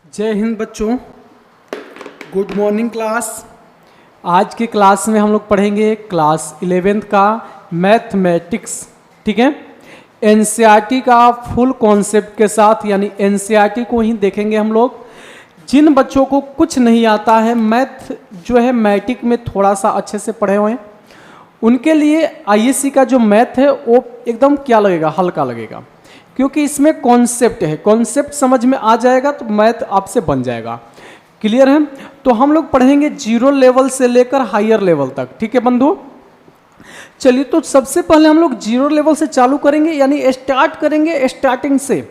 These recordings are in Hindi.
जय हिंद बच्चों, गुड मॉर्निंग क्लास। आज की क्लास में हम लोग पढ़ेंगे क्लास 11th का मैथमेटिक्स। ठीक है, एनसीईआरटी का फुल कॉन्सेप्ट के साथ, यानी एनसीईआरटी को ही देखेंगे हम लोग। जिन बच्चों को कुछ नहीं आता है, मैथ जो है मैट्रिक में थोड़ा सा अच्छे से पढ़े हुए हैं, उनके लिए आईएससी का जो मैथ है वो एकदम क्या लगेगा, हल्का लगेगा, क्योंकि इसमें कॉन्सेप्ट है। कॉन्सेप्ट समझ में आ जाएगा तो मैथ आपसे बन जाएगा। क्लियर है? तो हम लोग पढ़ेंगे जीरो लेवल से लेकर हायर लेवल तक। ठीक है बंधु, चलिए तो सबसे पहले हम लोग जीरो लेवल से चालू करेंगे, यानी स्टार्ट करेंगे स्टार्टिंग से।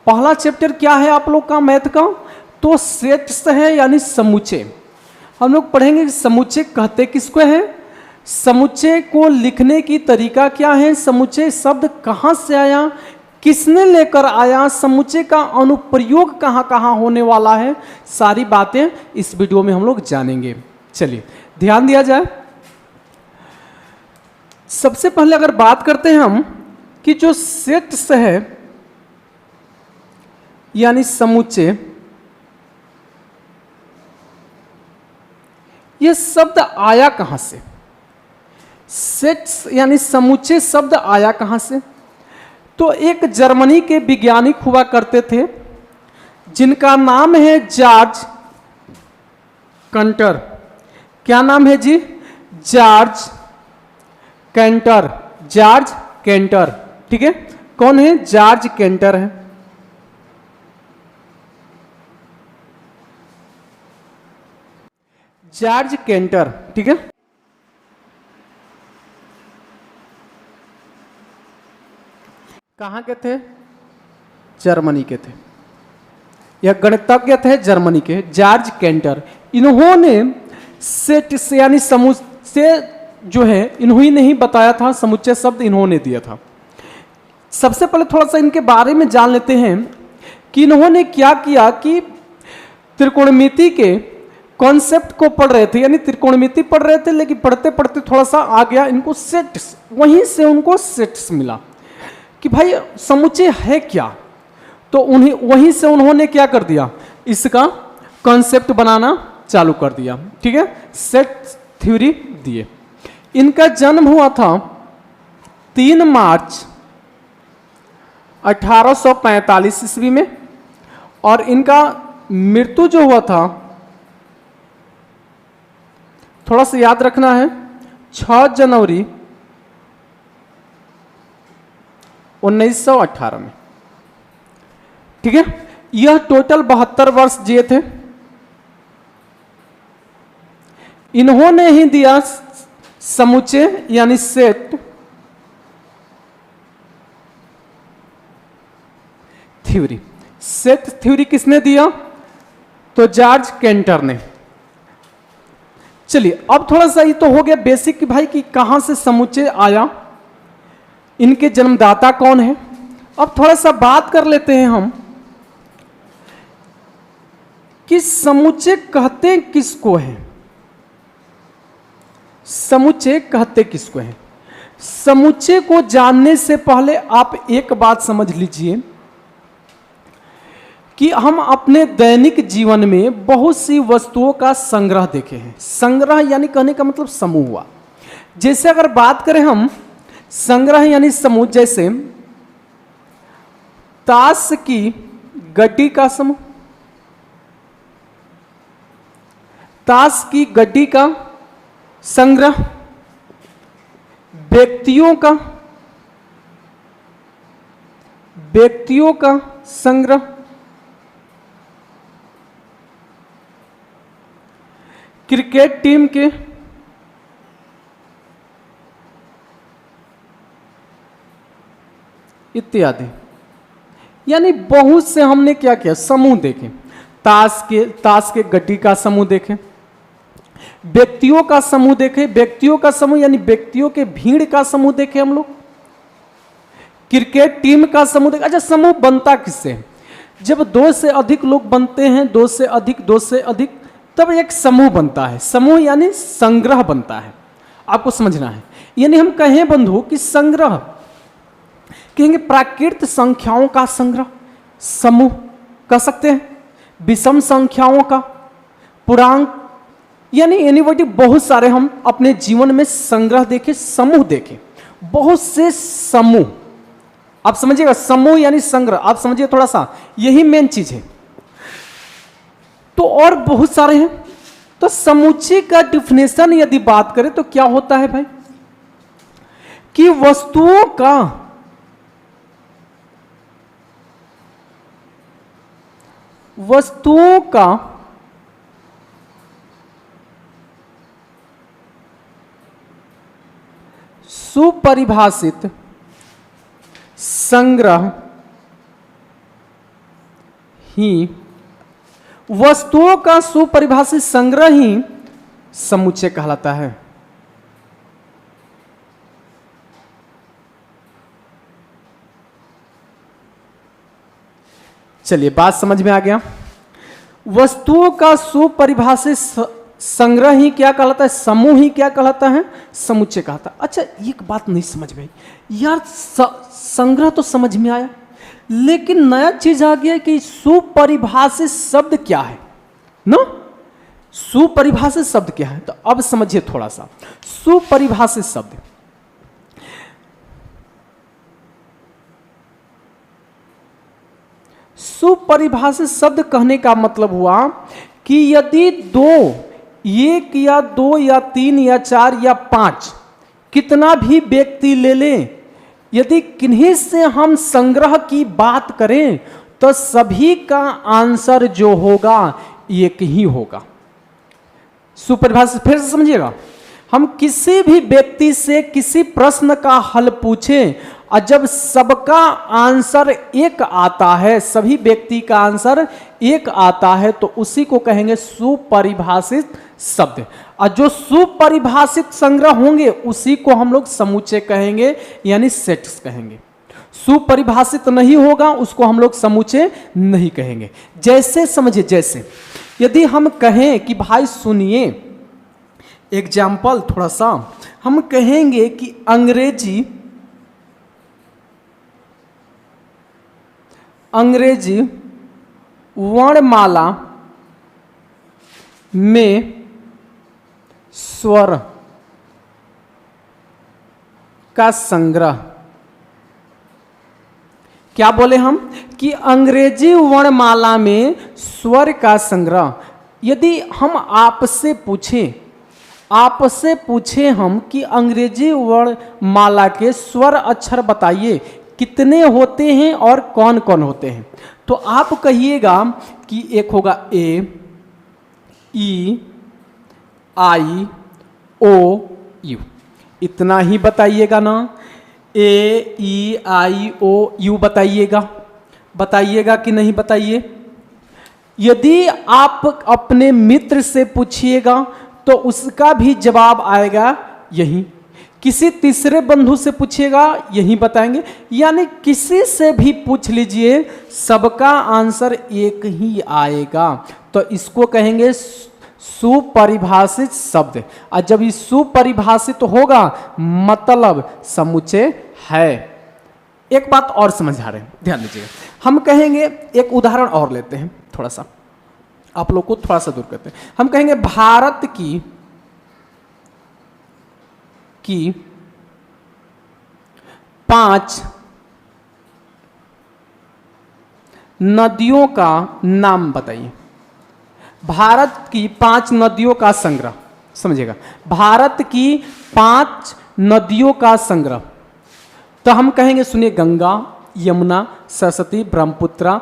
पहला चैप्टर क्या है आप लोग का मैथ का? तो सेट्स है, यानी समुच्चय। हम लोग पढ़ेंगे समुच्चय कहते किसको है, समुच्चय को लिखने की तरीका क्या है, समुच्चय शब्द कहाँ से आया, किसने लेकर आया, समुच्चय का अनुप्रयोग कहाँ कहाँ होने वाला है, सारी बातें इस वीडियो में हम लोग जानेंगे। चलिए ध्यान दिया जाए। सबसे पहले अगर बात करते हैं हम कि जो सेट्स है यानी समुच्चय, ये शब्द आया कहां से? सेट्स यानी समुच्चय शब्द आया कहां से? तो एक जर्मनी के वैज्ञानिक हुआ करते थे जिनका नाम है जॉर्ज कैंटर। क्या नाम है जी? George Cantor. जॉर्ज कैंटर, ठीक है। कौन है? जॉर्ज कैंटर है। जॉर्ज कैंटर, ठीक है। कहाँ के थे? जर्मनी के थे। यह गणितज्ञ थे जर्मनी के, जॉर्ज कैंटर। इन्होंने सेट से यानी समुच्चय जो है इन्होंने नहीं बताया था, समुच्चय शब्द इन्होंने दिया था। सबसे पहले थोड़ा सा इनके बारे में जान लेते हैं कि इन्होंने क्या किया कि त्रिकोणमिति के कॉन्सेप्ट को पढ़ रहे थे, यानी त्रिकोणमिति पढ़ रहे थे, लेकिन पढ़ते पढ़ते थोड़ा सा आ गया इनको सेट्स, वहीं से उनको सेट्स मिला कि भाई समुच्चय है क्या। तो उन्हीं वहीं से उन्होंने क्या कर दिया, इसका कॉन्सेप्ट बनाना चालू कर दिया। ठीक है, सेट थ्योरी दिए। इनका जन्म हुआ था 3 मार्च 1845 ईस्वी में, और इनका मृत्यु जो हुआ था, थोड़ा सा याद रखना है, 6 जनवरी 1918 में। ठीक है, यह टोटल 72 वर्ष जिए थे। इन्होंने ही दिया समुच्चय यानी सेट थ्योरी। सेट थ्योरी किसने दिया? तो जॉर्ज कैंटर ने। चलिए अब थोड़ा सा ये तो हो गया बेसिक कि भाई कि कहां से समुच्चय आया, इनके जन्मदाता कौन है। अब थोड़ा सा बात कर लेते हैं हम कि समुच्चय कहते किसको हैं। समुच्चय कहते किसको हैं? समुच्चय को जानने से पहले आप एक बात समझ लीजिए कि हम अपने दैनिक जीवन में बहुत सी वस्तुओं का संग्रह देखे हैं। संग्रह यानी कहने का मतलब समूह हुआ। जैसे अगर बात करें हम संग्रह यानी समूह, जैसे ताश की गड्डी का समूह, ताश की गड्डी का संग्रह, व्यक्तियों का संग्रह, क्रिकेट टीम के, इत्यादि। यानी बहुत से हमने क्या किया, समूह देखे। ताश के गड्डी का समूह देखे, व्यक्तियों का समूह देखे, व्यक्तियों का समूह यानी व्यक्तियों के भीड़ का समूह देखे हम लोग, क्रिकेट टीम का समूह देखे। अच्छा, समूह बनता किससे? जब 2 से अधिक लोग बनते हैं, 2 से अधिक, तब एक समूह बनता है। समूह यानी संग्रह बनता है, आपको समझना है। यानी हम कहें बंधु कि संग्रह, कहेंगे प्राकृत संख्याओं का संग्रह, समूह कह सकते हैं। विषम संख्याओं का, पूर्णांक, यानी एनीबॉडी बहुत सारे हम अपने जीवन में संग्रह देखे, समूह देखे, बहुत से समूह। आप समझिएगा, समूह यानी संग्रह, आप समझिए थोड़ा सा, यही मेन चीज है। तो और बहुत सारे हैं। तो समुच्चय का डिफिनेशन यदि बात करें तो क्या होता है भाई, कि वस्तुओं का सुपरिभाषित संग्रह ही, वस्तुओं का सुपरिभाषित संग्रह ही समुच्चय कहलाता है। चलिए बात समझ में आ गया। वस्तुओं का सुपरिभाषित संग्रह ही क्या कहलाता है, समूह ही क्या कहलाता है, समुच्चय कहलाता है। अच्छा एक बात नहीं समझ में आई यार, संग्रह तो समझ में आया, लेकिन नया चीज आ गया कि सुपरिभाषित शब्द क्या है ना, सुपरिभाषित शब्द क्या है। तो अब समझिए थोड़ा सा, सुपरिभाषित शब्द, सुपरिभाषित शब्द कहने का मतलब हुआ कि यदि दो, एक या दो या तीन या चार या पांच, कितना भी व्यक्ति ले लें, यदि किन्हीं से हम संग्रह की बात करें तो सभी का आंसर जो होगा एक ही होगा। सुपरिभाषित फिर से समझिएगा, हम किसी भी व्यक्ति से किसी प्रश्न का हल पूछें और जब सबका आंसर एक आता है, सभी व्यक्ति का आंसर एक आता है, तो उसी को कहेंगे सुपरिभाषित शब्द। और जो सुपरिभाषित संग्रह होंगे उसी को हम लोग समुच्चय कहेंगे, यानी सेट्स कहेंगे। सुपरिभाषित नहीं होगा उसको हम लोग समुच्चय नहीं कहेंगे। जैसे समझिए, जैसे यदि हम कहें कि भाई सुनिए, एग्जाम्पल थोड़ा सा, हम कहेंगे कि अंग्रेजी वर्णमाला में स्वर का संग्रह, क्या बोले हम कि अंग्रेजी वर्णमाला में स्वर का संग्रह। यदि हम आपसे पूछें हम कि अंग्रेजी वर्णमाला के स्वर अक्षर बताइए कितने होते हैं और कौन कौन होते हैं, तो आप कहिएगा कि एक होगा ए, ई, आई, ओ, यू, इतना ही बताइएगा ना। ए, ई, आई, ओ, यू बताइएगा कि नहीं बताइए। यदि आप अपने मित्र से पूछिएगा तो उसका भी जवाब आएगा यही, किसी तीसरे बंधु से पूछिएगा यही बताएंगे, यानी किसी से भी पूछ लीजिए सबका आंसर एक ही आएगा। तो इसको कहेंगे सुपरिभाषित शब्द। और जब ये सुपरिभाषित होगा मतलब समुच्चय है। एक बात और समझ आ रहे हैं, ध्यान दीजिएगा। हम कहेंगे, एक उदाहरण और लेते हैं, थोड़ा सा आप लोग को थोड़ा सा दूर करते हैं। हम कहेंगे भारत की 5 नदियों का नाम बताइए। भारत की 5 नदियों का संग्रह, समझिएगा, भारत की 5 नदियों का संग्रह। तो हम कहेंगे सुनिए, गंगा, यमुना, सरस्वती, ब्रह्मपुत्र,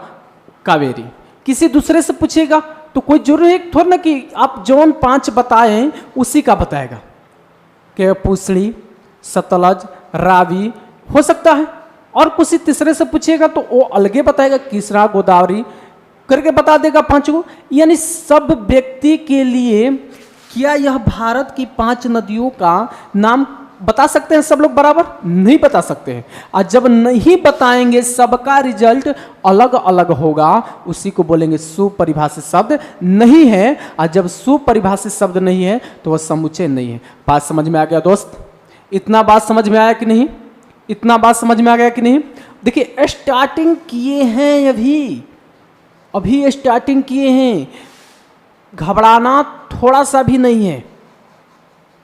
कावेरी। किसी दूसरे से पूछेगा तो कोई जरूरी थोड़ा ना कि आप जौन 5 बताएं उसी का बताएगा, कि पूसड़ी, सतलज, रावी हो सकता है, और किसी तीसरे से पूछेगा तो वो अलगे बताएगा, कृष्णा, गोदावरी करके बता देगा 5 को। यानी सब व्यक्ति के लिए क्या यह भारत की 5 नदियों का नाम बता सकते हैं सब लोग बराबर? नहीं बता सकते हैं। और जब नहीं बताएंगे सबका रिजल्ट अलग अलग होगा, उसी को बोलेंगे सुपरिभाषित शब्द नहीं है। और जब सुपरिभाषित शब्द नहीं है तो वह समुच्चय नहीं है। बात समझ में आ गया दोस्त? इतना बात समझ में आया कि नहीं? इतना बात समझ में आ गया कि नहीं? देखिए स्टार्टिंग किए हैं अभी, अभी स्टार्टिंग किए हैं, घबराना थोड़ा सा भी नहीं है।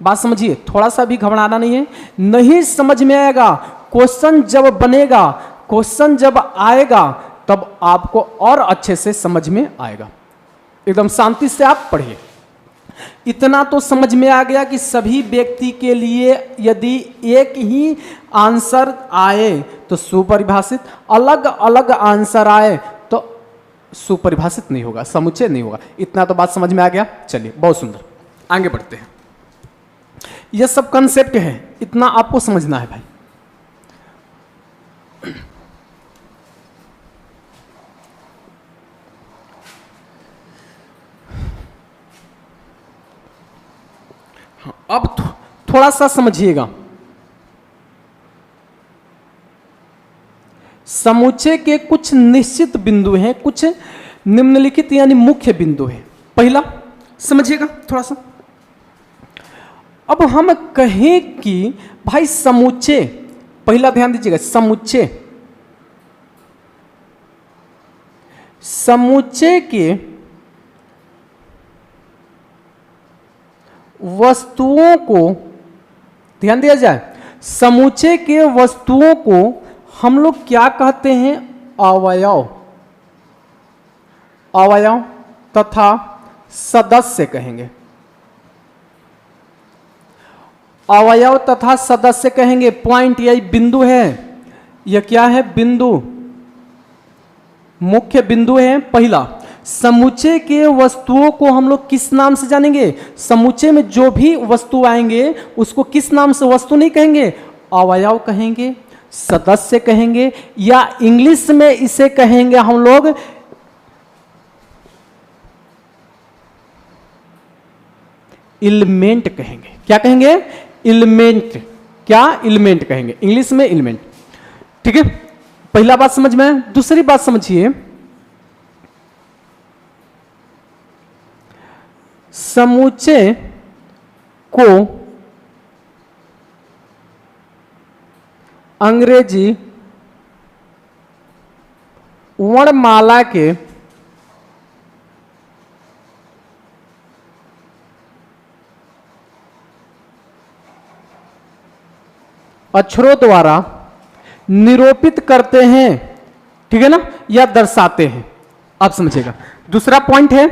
बात समझिए, थोड़ा सा भी घबराना नहीं है। नहीं समझ में आएगा, क्वेश्चन जब बनेगा, क्वेश्चन जब आएगा तब आपको और अच्छे से समझ में आएगा। एकदम शांति से आप पढ़िए। इतना तो समझ में आ गया कि सभी व्यक्ति के लिए यदि एक ही आंसर आए तो सुपरिभाषित, अलग अलग आंसर आए तो सुपरिभाषित नहीं होगा, समुच्चय नहीं होगा। इतना तो बात समझ में आ गया। चलिए, बहुत सुंदर, आगे बढ़ते हैं। यह सब कंसेप्ट है, इतना आपको समझना है भाई। अब थोड़ा सा समझिएगा। समुच्चय के कुछ निश्चित बिंदु हैं, कुछ निम्नलिखित यानी मुख्य बिंदु हैं। पहला समझिएगा थोड़ा सा। अब हम कहें कि भाई समुच्चय, पहला ध्यान दीजिएगा, समुच्चय, समुच्चय के वस्तुओं को ध्यान दिया जाए, समुच्चय के वस्तुओं को हम लोग क्या कहते हैं? अवयव, अवयव तथा सदस्य कहेंगे। अवयव तथा सदस्य कहेंगे। पॉइंट, यही बिंदु है। यह क्या है? बिंदु, मुख्य बिंदु है। पहला, समुच्चय के वस्तुओं को हम लोग किस नाम से जानेंगे? समुच्चय में जो भी वस्तु आएंगे उसको किस नाम से? वस्तु नहीं कहेंगे, अवयव कहेंगे, सदस्य कहेंगे, या इंग्लिश में इसे कहेंगे हम लोग एलिमेंट कहेंगे। क्या कहेंगे? एलिमेंट। क्या? एलिमेंट कहेंगे, इंग्लिश में एलिमेंट। ठीक है, पहला बात समझ में है। दूसरी बात समझिए, समुच्चय को अंग्रेजी वर्णमाला के अक्षरों द्वारा निरूपित करते हैं, ठीक है ना, या दर्शाते हैं। आप समझिएगा। दूसरा पॉइंट है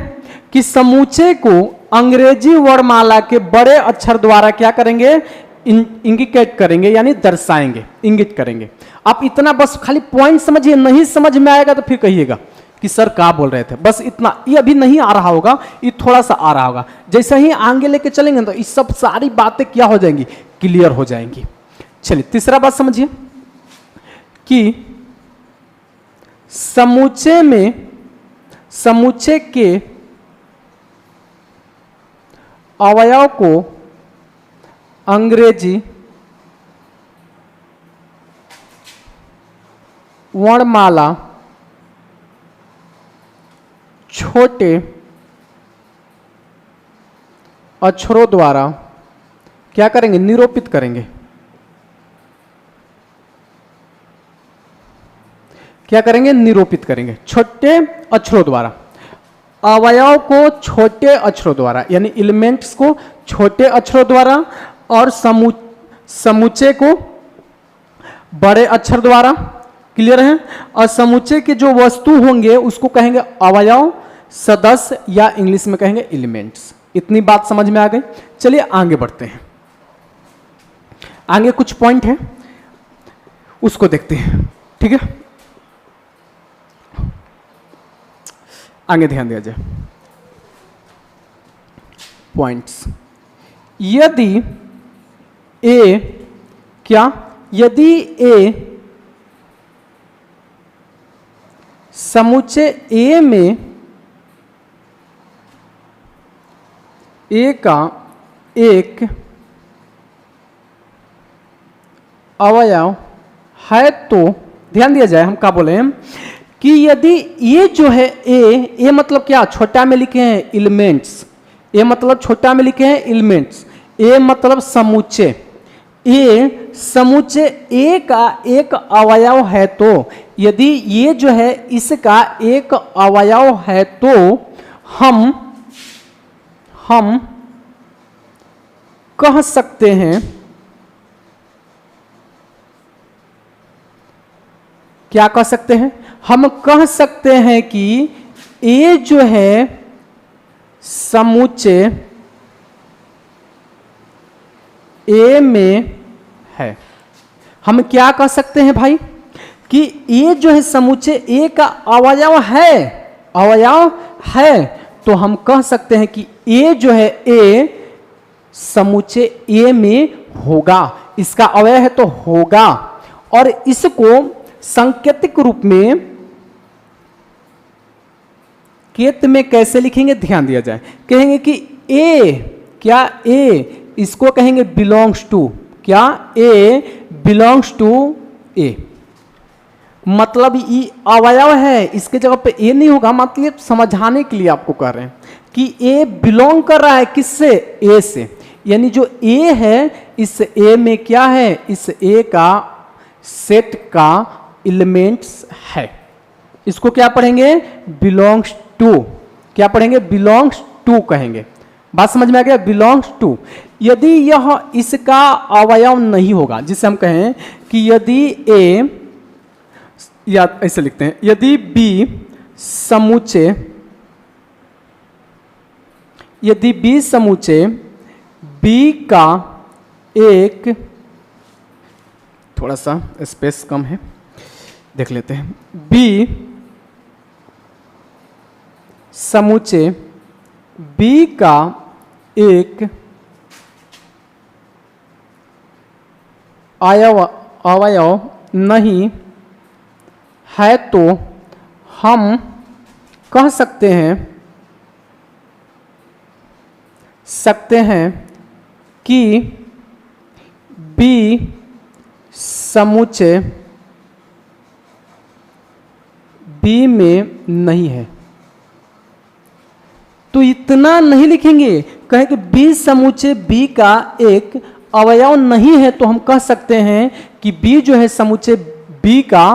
कि समुच्चय को अंग्रेजी वर्णमाला के बड़े अक्षर द्वारा क्या करेंगे? इंडिकेट करेंगे, यानी दर्शाएंगे, इंगित करेंगे। आप इतना बस खाली पॉइंट समझिए। नहीं समझ में आएगा तो फिर कहिएगा कि सर क्या बोल रहे थे। बस इतना, ये अभी नहीं आ रहा होगा, ये थोड़ा सा आ रहा होगा। जैसे ही आगे लेके चलेंगे तो ये सब सारी बातें क्या हो जाएंगी? क्लियर हो जाएंगी। चलिए, तीसरा बात समझिए कि समुच्चय में, समुच्चय के अवयव को अंग्रेजी वर्णमाला छोटे अक्षरों द्वारा क्या करेंगे? निरूपित करेंगे। क्या करेंगे? निरूपित करेंगे, छोटे अक्षरों द्वारा। अवयव को छोटे अक्षरों द्वारा, यानी एलिमेंट्स को छोटे अक्षरों द्वारा, और समुच्चय को बड़े अक्षर द्वारा। क्लियर है? और समुच्चय के जो वस्तु होंगे उसको कहेंगे अवयव, सदस्य, या इंग्लिश में कहेंगे एलिमेंट्स। इतनी बात समझ में आ गई। चलिए आगे बढ़ते हैं। आगे कुछ पॉइंट है, उसको देखते हैं। ठीक है, आगे ध्यान दिया जाए। पॉइंट्स, यदि ए, क्या? यदि ए समुच्चय ए में ए का एक अवयव है तो ध्यान दिया जाए। हम क्या बोले हैं कि यदि ये जो है ए मतलब क्या? छोटा में लिखे हैं एलिमेंट्स। ए मतलब छोटा में लिखे हैं एलिमेंट्स। ए मतलब समुच्चय। ए समुच्चय ए का एक अवयव है तो यदि ये जो है इसका एक अवयव है तो हम कह सकते हैं, क्या कह सकते हैं? हम कह सकते हैं कि ए जो है समुच्चय ए में है। हम क्या कह सकते हैं भाई कि ए जो है समुच्चय ए का अवयव है, तो हम कह सकते हैं कि ए जो है ए समुच्चय ए में होगा, इसका अवयव है तो होगा। और इसको सांकेतिक रूप में केत में कैसे लिखेंगे ध्यान दिया जाए। कहेंगे कि ए, क्या ए इसको कहेंगे बिलोंग्स टू, क्या ए बिलोंग्स टू ए, मतलब ये अवयव है, इसके जगह पे ए नहीं होगा, मतलब समझाने के लिए आपको कह रहे हैं कि ए बिलोंग कर रहा है किससे? ए से, यानी जो ए है इस ए में क्या है? इस ए का सेट का एलिमेंट्स है। इसको क्या पढ़ेंगे? Belongs to. क्या पढ़ेंगे? बिलोंग्स टू कहेंगे। बात समझ में आ गया? Belongs to. यदि यह इसका अवयव नहीं होगा, जिसे हम कहें कि यदि ए, या ऐसे लिखते हैं, यदि बी समुच्चय, यदि बी समुच्चय बी का एक, थोड़ा सा स्पेस कम है, देख लेते हैं, बी समुच्चय बी का एक अवयव नहीं है तो हम कह सकते हैं कि बी समुच्चय बी में नहीं है। तो इतना नहीं लिखेंगे, कहें कि बी समुच्चय बी का एक अवयव नहीं है तो हम कह सकते हैं कि बी जो है समुच्चय बी का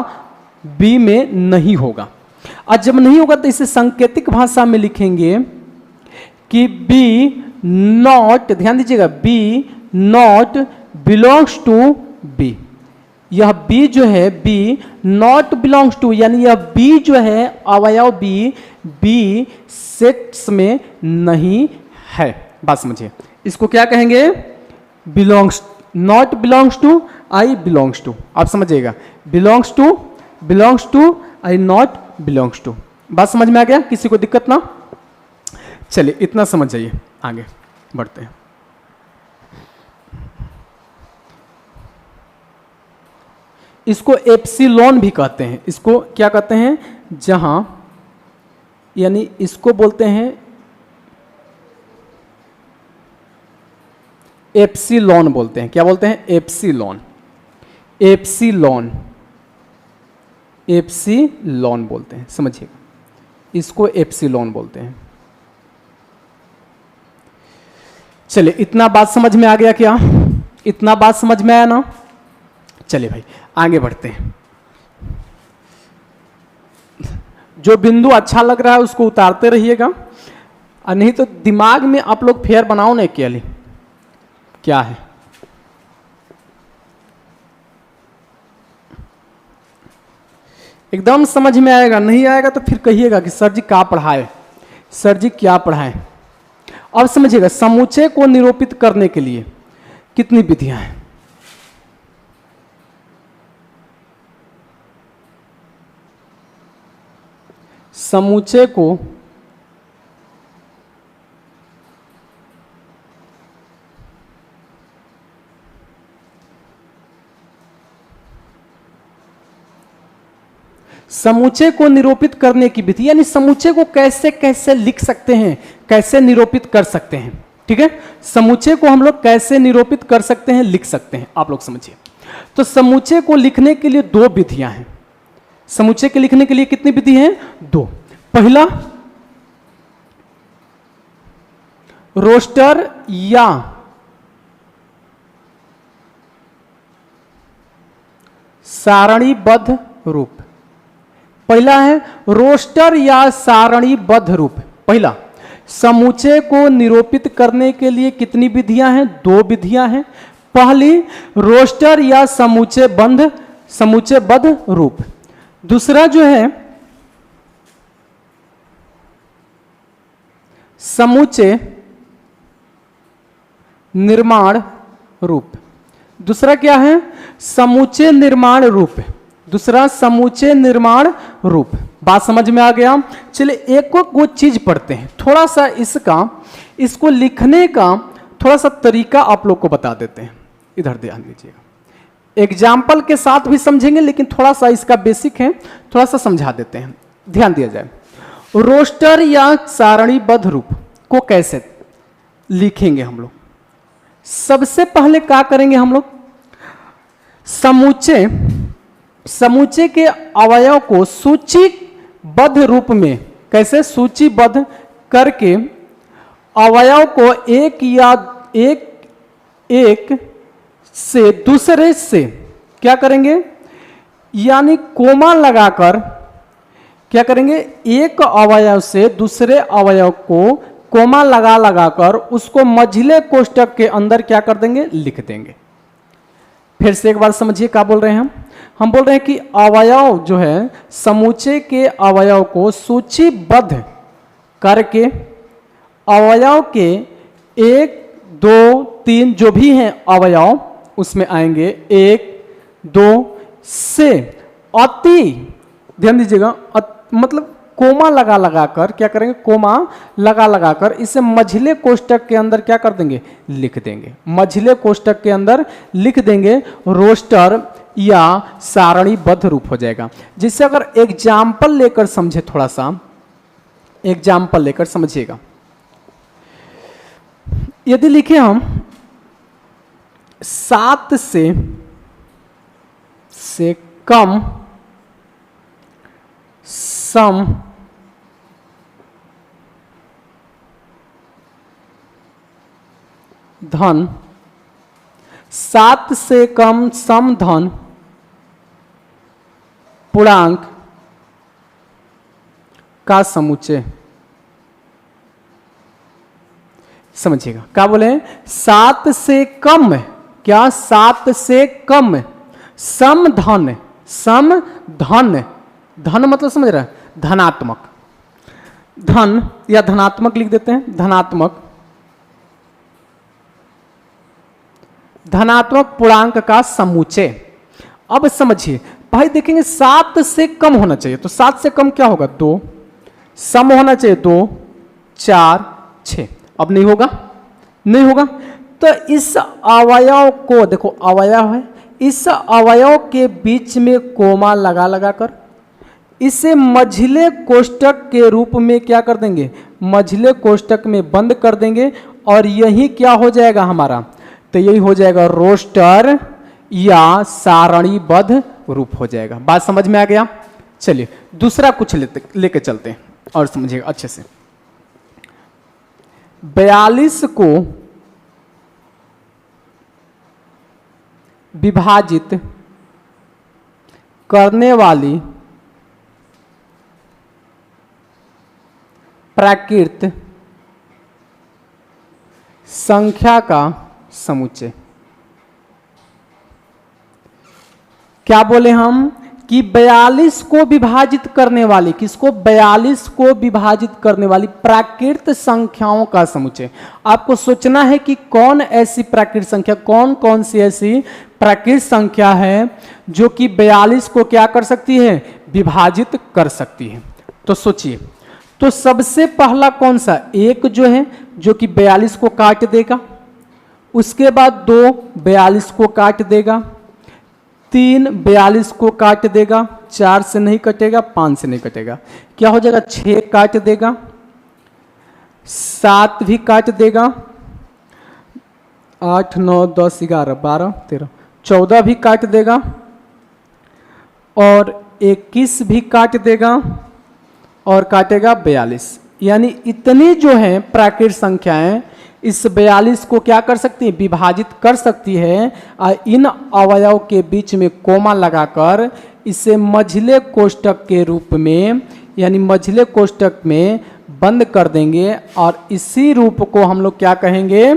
बी में नहीं होगा। और जब नहीं होगा तो इसे सांकेतिक भाषा में लिखेंगे कि बी नॉट, ध्यान दीजिएगा, B not belongs to B. यह बी जो है बी नॉट बिलोंग्स टू, यानी यह बी जो है अवयव बी सेट्स में नहीं है। बात समझिए, इसको क्या कहेंगे? Belongs, not belongs to, I belongs to. आप समझिएगा, belongs to I not belongs to. बात समझ में आ गया? किसी को दिक्कत ना? चलिए इतना समझ जाइए, आगे बढ़ते हैं। इसको एप्सिलॉन भी कहते हैं। इसको क्या कहते हैं? जहां, यानी इसको बोलते हैं एप्सिलॉन बोलते हैं। क्या बोलते हैं? एप्सिलॉन। एप्सिलॉन बोलते हैं, समझिएगा, इसको एप्सिलॉन बोलते हैं। चलिए इतना बात समझ में आ गया क्या? इतना बात समझ में आया ना? चलिए भाई आगे बढ़ते हैं। जो बिंदु अच्छा लग रहा है उसको उतारते रहिएगा, और नहीं तो दिमाग में आप लोग फेयर बनाओ ना अकेले क्या है। एकदम समझ में आएगा, नहीं आएगा तो फिर कहिएगा कि सर जी क्या पढ़ाए, सर जी क्या पढ़ाए। अब समझिएगा, समुच्चय को निरूपित करने के लिए कितनी विधियां हैं? समुच्चय को समुच्चय को निरूपित करने की विधि, यानी समुच्चय को कैसे कैसे लिख सकते हैं, कैसे निरूपित कर सकते हैं। ठीक है, समुच्चय को हम लोग कैसे निरूपित कर सकते हैं, लिख सकते हैं, आप लोग समझिए। तो समुच्चय को लिखने के लिए दो विधियां हैं। समुच्चय के लिखने के लिए कितनी विधि हैं? दो। पहला रोस्टर या सारणीबद्ध रूप, पहला है रोस्टर या सारणीबद्ध रूप। पहला, समूचे को निरूपित करने के लिए कितनी विधियां हैं? 2 विधियां हैं। पहली रोस्टर या समूचेबद्ध रूप। दूसरा जो है समूचे निर्माण रूप। दूसरा क्या है? समूचे निर्माण रूप। दूसरा समूचे निर्माण रूप। बात समझ में आ गया? चलिए एक को चीज पढ़ते हैं, थोड़ा सा इसको लिखने का थोड़ा सा तरीका आप लोग को बता देते हैं। इधर ध्यान दीजिएगा, एग्जाम्पल के साथ भी समझेंगे, लेकिन थोड़ा सा इसका बेसिक है, थोड़ा सा समझा देते हैं, ध्यान दिया जाए। रोस्टर या सारणीबद्ध रूप को कैसे लिखेंगे हम लोग? सबसे पहले क्या करेंगे हम लोग? समूचे के अवयव को सूचीबद्ध रूप में, कैसे? सूचीबद्ध करके अवयव को एक से दूसरे से क्या करेंगे? यानी कोमा लगाकर क्या करेंगे? एक अवयव से दूसरे अवयव को कोमा लगाकर उसको मझले कोष्ठक के अंदर क्या कर देंगे? लिख देंगे। फिर से एक बार समझिए क्या बोल रहे हैं हम बोल रहे हैं कि अवयव जो है, समूचे के अवयव को सूचीबद्ध करके अवयव के 1, 2, 3 जो भी हैं अवयव उसमें आएंगे 1, 2 से अति, ध्यान दीजिएगा, मतलब कोमा लगाकर क्या करेंगे? कोमा लगाकर इसे मझले कोष्ठक के अंदर क्या कर देंगे? लिख देंगे। मझले कोष्ठक के अंदर लिख देंगे, रोस्टर या सारणीबद्ध रूप हो जाएगा। जिससे अगर एग्जाम्पल लेकर समझे, थोड़ा सा एग्जाम्पल लेकर समझिएगा। यदि लिखे हम 7 से कम सम धन, 7 से कम सम धन पूर्णांक का समुच्चय। समझिएगा क्या बोले? 7 से कम, क्या? 7 से कम सम धन, धन मतलब समझ रहे हैं? धनात्मक, धन या धनात्मक लिख देते हैं, धनात्मक पूर्णांक का समुच्चय। अब समझिए भाई, देखेंगे 7 से कम होना चाहिए, तो 7 से कम क्या होगा? 2। सम होना चाहिए 2, 4, 6। अब नहीं होगा। तो इस अवयव को देखो, अवयव है, इस अवयव के बीच में कोमा लगाकर इसे मझले कोष्ठक के रूप में क्या कर देंगे? मझले कोष्ठक में बंद कर देंगे, और यही क्या हो जाएगा हमारा? तो यही हो जाएगा रोस्टर या सारणीबद्ध रूप हो जाएगा। बात समझ में आ गया? चलिए दूसरा कुछ लेके चलते हैं और समझिएगा अच्छे से। 42 को विभाजित करने वाली प्राकृत संख्या का समुच्चय। क्या बोले हम? कि 42 को विभाजित करने वाली, किसको? 42 को विभाजित करने वाली प्राकृत संख्याओं का समुच्चय। आपको सोचना है कि कौन ऐसी प्राकृत संख्या, कौन कौन सी ऐसी प्राकृत संख्या है जो कि 42 को क्या कर सकती है? विभाजित कर सकती है। तो सोचिए, तो सबसे पहला कौन सा? 1 जो है, जो कि 42 को काट देगा। उसके बाद 2 42 को काट देगा, 3 42 को काट देगा, 4 से नहीं कटेगा, 5 से नहीं कटेगा, क्या हो जाएगा? 6 काट देगा, 7 भी काट देगा, 8 9 10 11 12 13 14 भी काट देगा, और 21 भी काट देगा, और काटेगा 42। यानी इतनी जो है प्राकृत संख्याएं इस 42 को क्या कर सकती है? विभाजित कर सकती है। इन अवयव के बीच में कोमा लगाकर इसे मझले कोष्ठक के रूप में यानी मझले कोष्ठक में बंद कर देंगे और इसी रूप को हम लोग क्या कहेंगे,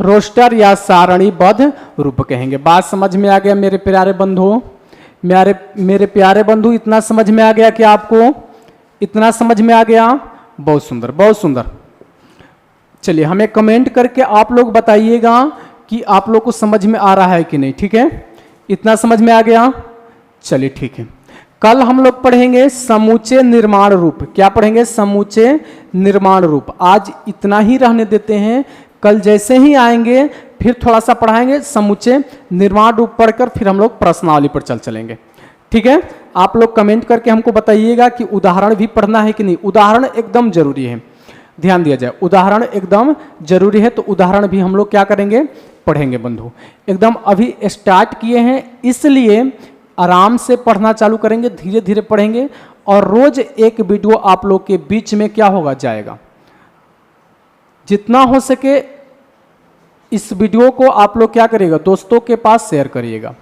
रोस्टर या सारणीबद्ध रूप कहेंगे। बात समझ में आ गया मेरे प्यारे बंधु? मेरे प्यारे बंधु, इतना समझ में आ गया क्या आपको? इतना समझ में आ गया? बहुत सुंदर, बहुत सुंदर। चलिए हमें कमेंट करके आप लोग बताइएगा कि आप लोग को समझ में आ रहा है कि नहीं। ठीक है, इतना समझ में आ गया? चलिए ठीक है। कल हम लोग पढ़ेंगे समूचे निर्माण रूप। क्या पढ़ेंगे? समूचे निर्माण रूप। आज इतना ही रहने देते हैं, कल जैसे ही आएंगे फिर थोड़ा सा पढ़ाएंगे समूचे निर्माण रूप पढ़कर फिर हम लोग प्रश्नावली पर चलेंगे। ठीक है, आप लोग कमेंट करके हमको बताइएगा कि उदाहरण भी पढ़ना है कि नहीं। उदाहरण एकदम जरूरी है, ध्यान दिया जाए, उदाहरण एकदम जरूरी है। तो उदाहरण भी हम लोग क्या करेंगे, पढ़ेंगे बंधु। एकदम अभी स्टार्ट किए हैं, इसलिए आराम से पढ़ना चालू करेंगे, धीरे धीरे पढ़ेंगे और रोज एक वीडियो आप लोग के बीच में क्या होगा, जाएगा। जितना हो सके इस वीडियो को आप लोग क्या करिएगा, दोस्तों के पास शेयर करिएगा।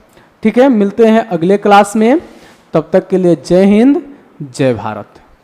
ठीक है, मिलते हैं अगले क्लास में, तब तक के लिए जय हिंद, जय भारत।